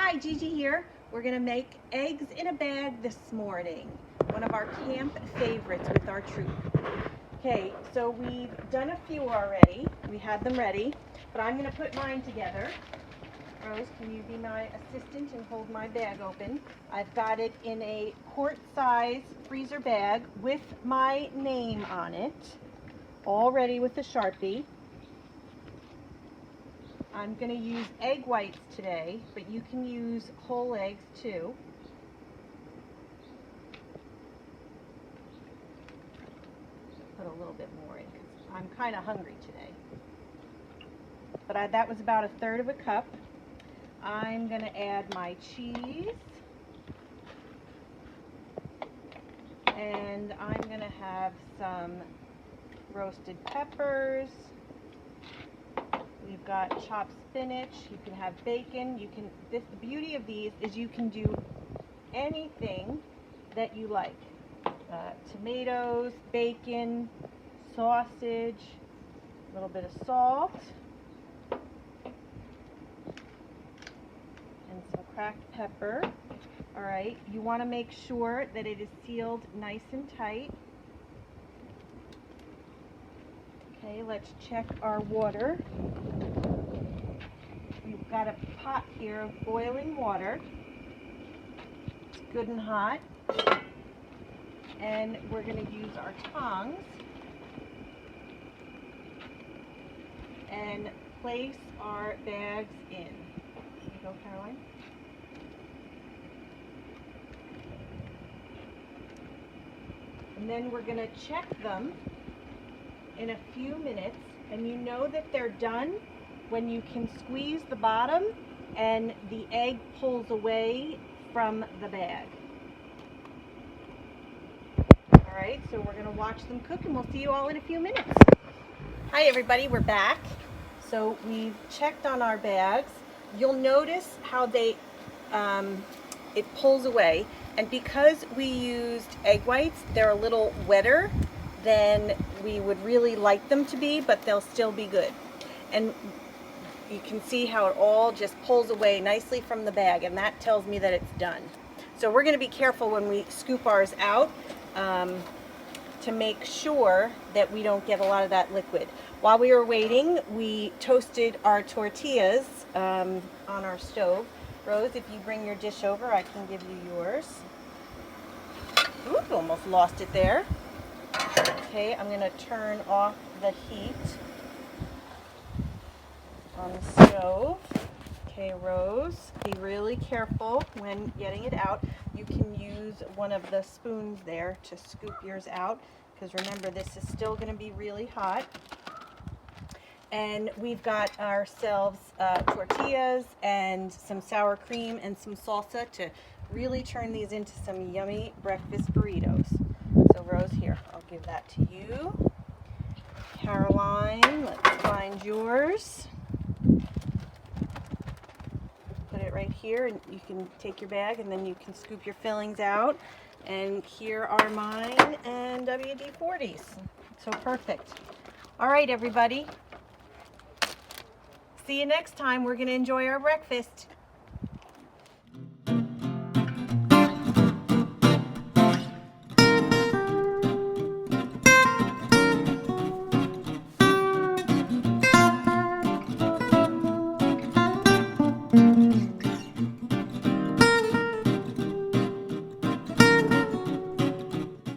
Hi, Gigi here. We're gonna make eggs in a bag this morning. One of our camp favorites with our troop. Okay, so we've done a few already. We had them ready, but I'm gonna put mine together. Rose, can you be my assistant and hold my bag open? I've got it in a quart-size freezer bag with my name on it, all ready with a Sharpie. I'm going to use egg whites today, but you can use whole eggs too. Put a little bit more in because I'm kind of hungry today. But that was about 1/3 cup. I'm going to add my cheese. And I'm going to have some roasted peppers. We've got chopped spinach. You can have bacon. The beauty of these is you can do anything that you like. Tomatoes, bacon, sausage, a little bit of salt, and some cracked pepper. All right, you want to make sure that it is sealed nice and tight. Okay, let's check our water. We've got a pot here of boiling water. It's good and hot. And we're going to use our tongs and place our bags in. Here you go, Caroline. And then we're going to check them in a few minutes, and you know that they're done when you can squeeze the bottom and the egg pulls away from the bag. All right, so we're gonna watch them cook and we'll see you all in a few minutes. Hi everybody, we're back. So we've checked on our bags. You'll notice how it pulls away, and because we used egg whites, they're a little wetter than we would really like them to be, but they'll still be good. And you can see how it all just pulls away nicely from the bag, and that tells me that it's done. So we're going to be careful when we scoop ours out to make sure that we don't get a lot of that liquid. While we were waiting, we toasted our tortillas on our stove. Rose, if you bring your dish over, I can give you yours. Ooh, almost lost it there. Okay, I'm going to turn off the heat on the stove. Okay, Rose, be really careful when getting it out. You can use one of the spoons there to scoop yours out, because remember, this is still going to be really hot. And we've got ourselves tortillas and some sour cream and some salsa to really turn these into some yummy breakfast burritos. So Rose, here, I'll give that to you. Caroline, let's find yours. Put it right here, and you can take your bag and then you can scoop your fillings out. And here are mine and WD-40s. So perfect. All right, everybody. See you next time. We're going to enjoy our breakfast.